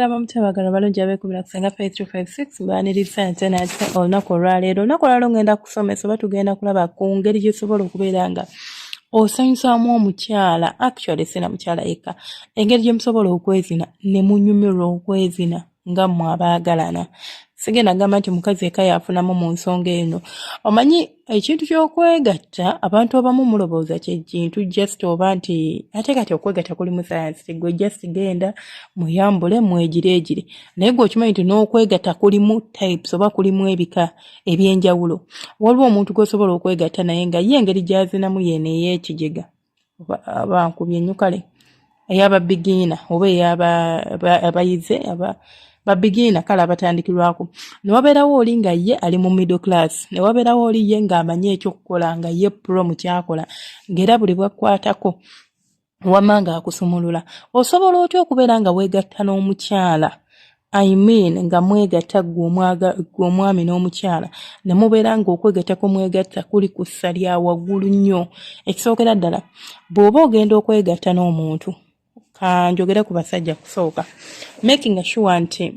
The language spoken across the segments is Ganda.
bamutabagala balungi abeekubira kusenga 5356 mbaniriza nte nate olunaku olwaleero ngenda kusomesa oba tugenda kulaba ku ngeri gyesobola okubeera nga osanyusaamu omukyala actually sina mukyala yekka engeri gyemusobola okwezina ne munyumirwa okwezina nga mmwe abaagalana. Sigenda gamba nti mukazi eka yafunamu mu nsonga eno. Omanyi ekintu ky'okwegatta abantu abamu mulowooza kye kintu just oba nti ate kati okwegatta kuli mu science gwe just genda muyambule mwegireegire naye gwe okimanyi nti n'okwegatta kulimu types oba kulimu ebika eby'enjawulo. Waliwo omuntu gw'osobola okwegatta naye nga ye engeri gy'azinamu yeeno ey'ekigega oba nkubye ennyukale ey'ababigiina oba ey'abayize babigina kala abatandikirwako ne wabeerawo oli nga ye ali mu middle class ne wabeerawo oli ye ng'amanyi ekyokukola nga ye pro mu kyakola ng'era buli bwakkwatako wamma ng'akusumulula. Osobola otya okubeera nga weegatta n'omukyala nga mwegatta gwe omwami n'omukyala ne mubeera ng'okwegattako mwegatta kuli ku ssa lya waggulu nnyo. Ekisookera ddala bw'oba ogenda okwegatta n'omuntu kanjogere ku basajja kusooka making sure nti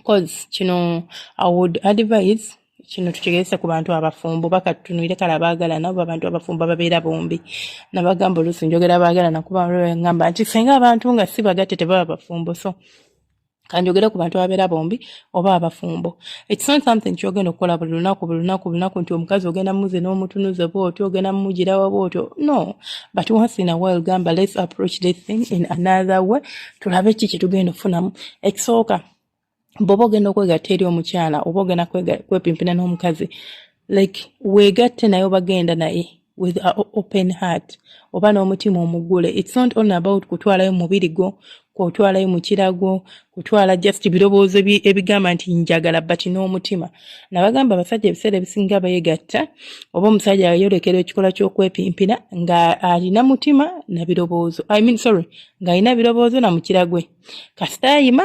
cause kino I would advise kino tukigeze ku bantu abafumbo bakatunuire kala baagalana oba abantu abafumbo babeera bombi nabagamba oluusi njogera baagalana kuba ngamba nti senga abantu nga si bagatte tebaba bafumbo so kanjogere ku bantu ababeera bombi oba abafumbo. It's not something kyogenda okukola buli lunaku nti omukazi ogenda muze n'omutunuze bw'otyo ogenda mumugirawo bw'otyo no, but once in a while gamba let's approach this thing in another way tulabe ki kyetugenda okufunamu. Ekisooka bw'oba ogenda okwegatta eri omukyala oba ogenda kwepimpina n'omukazi like weegatte naye obagenda naye with an open heart oba n'omutima omugule. It's not only about kutwalayo mubiri gwo kutwalayo mu kirago kutwala just birowoozo ebigamba nti njagala but n'omutima. Nabagamba abasajja ebiseera ebisinga beegatta oba omusajja yolekera ekikola ky'okwepimpina nga alina mutima na birowoozo ng'alina birowoozo na mukiragwe kasitayima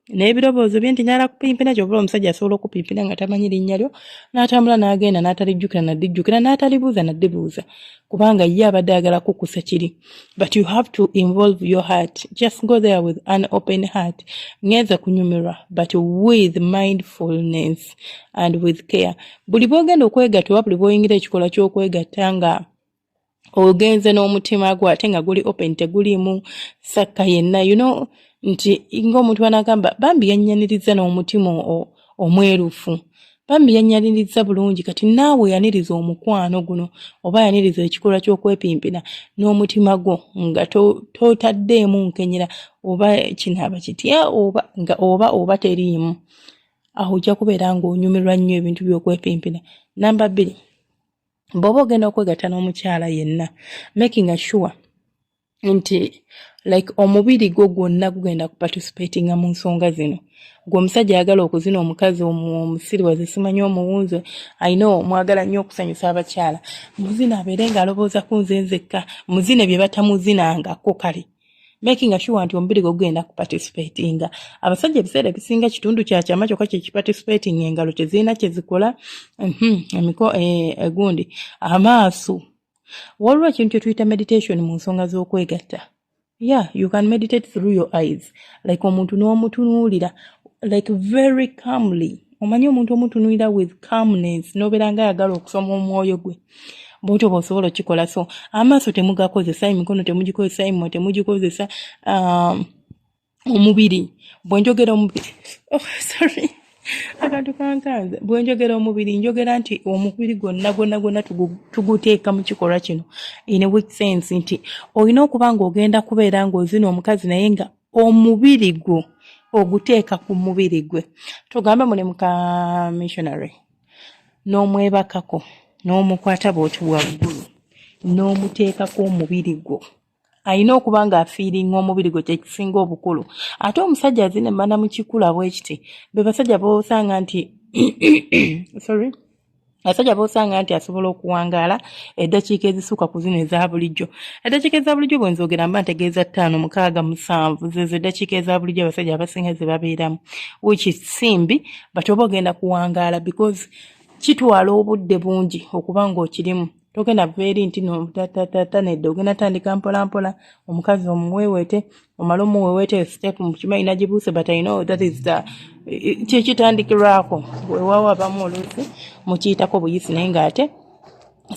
n'ebirowoozo bye nti nyala kupimpina kyobula omusajja asobola okupimpina nga tamanyi linnya lyo n'atambula n'agenda n'atalijjukira naddijjukira n'atalibuuza naddibuuza kubanga ye abadde ayagala kukusa kiri. But you have to involve your heart. Just go there with an open heart. Ngeza kunyumirwa but with mindfulness and with care. Buli bw'ogenda okwegatta oba buli bw'oyingira ekikola ky'okwegatta nga ogenze n'omutima gwo ate nga guli open tegulimu sakka yenna nti ng'omuntu anagamba bambi yannyaniriza n'omutima omwerufu bambi yannyaniriza bulungi kati naawe yaniriza omukwano guno oba yaniriza ekikola ky'okwepimpina n'omutima gwo nga totaddeemu nkenyera oba kinaaba kitya oba teriimu aho ojja kubeera ng'onyumirwa nnyo ebintu by'okwepimpina. Namba 2 bw'oba ogenda okwegatta n'omukyala yenna making sure nti like omubiri gwo gwonna gugenda kuparticipatinga mu nsonga zino. Gwe omusajja ayagala okuzina omukazi omusiriwaze simanyi omuwunzo I know mwagala nnyo okusanyusa abakyala muzina abeere ng'alowooza ku nze nzekka muzine bye batamuzinangako kale making sure nti omubiri gwo gugenda kuparticipatinga. Abasajja ebiseera ebisinga kitundu kya kyama kyokka kye kiparticipating engalo tezirina kye zikola egundi amaaso. Waliwo ekintu kye tuyita meditation mu nsonga z'okwegatta. Yeah, you can meditate through your eyes. Like omuntu n'omutunuulira like very calmly. Omanyi omuntu omutunuulira with calmness n'obeera nga ayagala okusoma omwoyo gwe. Bw'otyo bw'osobola okikola so amaaso temugakozesa emikono temugikozesa emimwa temugikozesa omubiri. Bwenjogera omubiri akantu kankanze bwenjogera omubiri njogera nti omubiri gwonna tuguteeka mu kikolwa kino in a weak sense nti olina okuba ng'ogenda kubeera ng'ozina omukazi naye nga omubiri gwo oguteeka ku mubiri gwe. Tugambe mulimu ka missionary n'omwebakako n'omukwata bw'oti waggulu n'omuteekako omubiri gwo alina okuba ng'afiiringa omubiri gwe kyekisinga obukulu. Ate omusajja azina emmanda mu kikula bwekiti be basajja b'osanga nti abasajja b'osanga nti asobola okuwangaala eddakiika ezisuuka ku zino eza bulijjo. Eddakiika eza bulijjo bwe nzogera mba ntegeeza 5, 6, 7 zezo eddakiika eza bulijjo abasajja abasinga ze babeeramu which is simbi but oba ogenda kuwangaala because kitwala obudde bungi okuba ng'okirimu togenda veeri nti no tatatata nedda ogenda tandika mpolampola omukazi omuweewete omala omuweewete step mukimanyi nagibuuse but I know that is the kyekitandikirwako weewaawo abamu oluusi mukiyitako buyisi naye ng'ate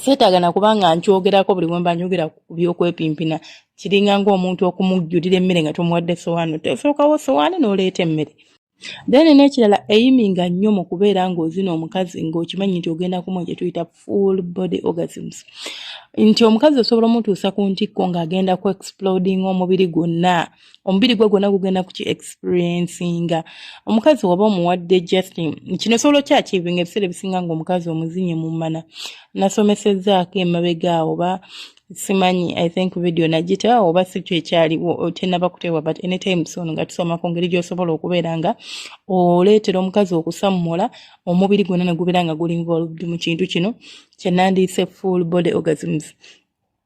seetaagana kubanga nkyogerako buli bwe mba njogera ku byokwepimpina kiringa ng'omuntu okumujjulira emmere nga tomuwadde sowaani tesookawo sowaani n'oleeta emmere. Then n'ekirala eyiminga nnyo mu kubeera ng'ozina omukazi ng'okimanyi nti ogenda kumuwa kye tuyita full body orgasms. Nti omukazi osobola omutuusa ku ntikko ng'agenda ku exploding omubiri gwonna gwonna gugenda ku ki experiencinga. Omukazi waba omuwadde just kino osobola okyakiivinga ebiseera ebisinga ng'omukazi omuzinye mu mmana. Nasomesezzaako emabega oba simanyi I think video najita oba si kyo ekyaliwo tenaba kuteebwa but anytime soon nga tusoma ku ngeri gy'osobola okubeera nga oleetera omukazi okusammula omubiri gwonna ne gubeera nga guli involved mu kintu kino kye nandiise full body orgasms.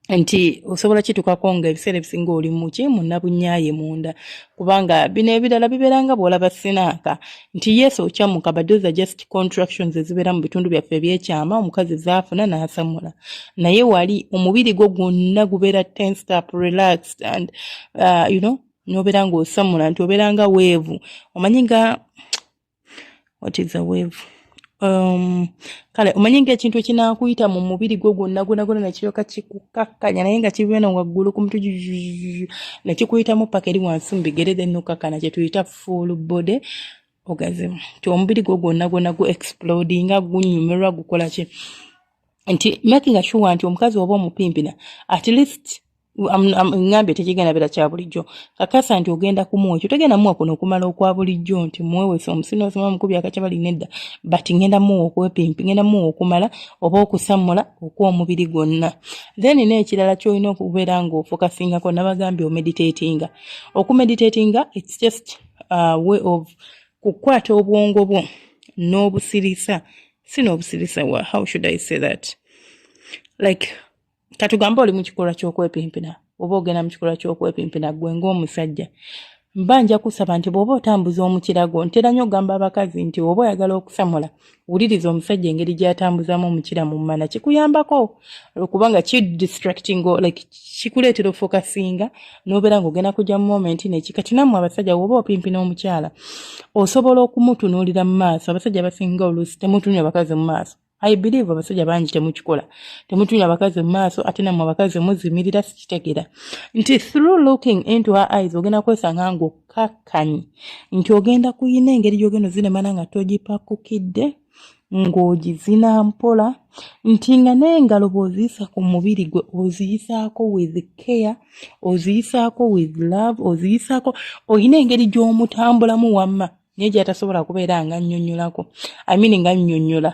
Nti osobola kitukako nga ebiseera ebisinga oli muki munnabunyaaye munda kubanga bino ebirala bibeera nga bw'olaba sinaaka nti yesu okyamuka but those are just contractions ezibeera mu bitundu byaffe ebyekyama omukazi zaafuna n'asamula naye wali omubiri gwo gwonna gubeera tensed up relaxed and n'obeera ng'osamula nti obeera nga weevu omanyi nga what is a wave kale omanyi ng'ekintu ekinaakuyita mu mubiri gwo gwonna nekiryoka kikukakkanya naye nga kibeera waggulu ku mutwe ne kikuyitamu paka eri wansi mu bigere then n'okkakkana kye tuyita full body orgasm. Nti omubiri gwo gwonna gu explodinga gunyumirwa gukola ki nti making sure nti omukazi oba omupimpina at least ngambye tekigenda beera kya bulijjo kakasa nti ogenda kumuwa ekyo tegenda muwa kuno okumala okwa bulijjo nti muweewesa omusino osoma mukubi akakyabali nedda but ngenda muwa okwepimpi ngenda muwa okumala oba okusamula okw'omubiri gwonna. Then n'ekirala ky'olina okubeera ng'ofokasingako nabagambye omeditatinga. Okumeditatinga it's just a way of kukwata obwongo bwo n'obusirisa how should I say that like katugamba oli mu kikolwa ky'okwepimpina oba ogenda mu kikolwa ky'okwepimpina gwe ng'omusajja mba nja kusaba nti bw'oba otambuza omukira ntera nnyo okugamba abakazi nti oba oyagala okusamula wuliriza omusajja engeri gy'atambuzaamu omukira mu mmana kikuyambako kubanga distracting like kikuleetera ofokasinga n'obeera ng'ogenda kujja mu moment nekikati nammwe abasajja bw'oba opimpina omukyala osobola okumutunuulira mu maaso abasajja basinga oluusi temutunuulira bakazi mu maaso. I believe abasajja bangi temukikola temutunuulira abakazi mu maaso ate nammwe abakazi muzimirira sikitegera nti through looking into her eyes ogenda kwesanga ng'okkakkanye nti ogenda kuyina engeri gy'ogenda ozinemana nga togipakukidde ng'ogizina mpola nti nga n'engalo bw'oziyisa ku mubiri gwe oziyisaako with care oziyisaako with love oziyisaako oyina engeri gy'omutambulamu wamma naye gy'atasobola kubeera nga nnyonnyolako nga nnyonnyola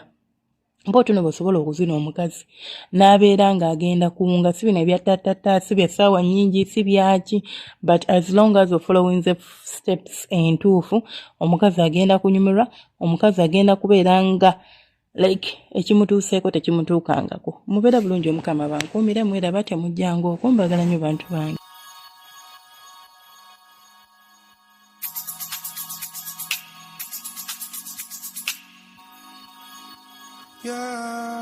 mpotuno bw'osobola okuzina omukazi n'abeera ng'agenda kuwunga si bino ebyatatata si bya ssaawa nnyingi si byaki but as long as following the steps entuufu omukazi agenda kunyumirwa omukazi agenda kubeera nga like ekimutuuseeko tekimutuukangako. Mubeera bulungi omukama bankuumire mweraba temujjanga okwo mbagala nnyo bantu bange. Yeah.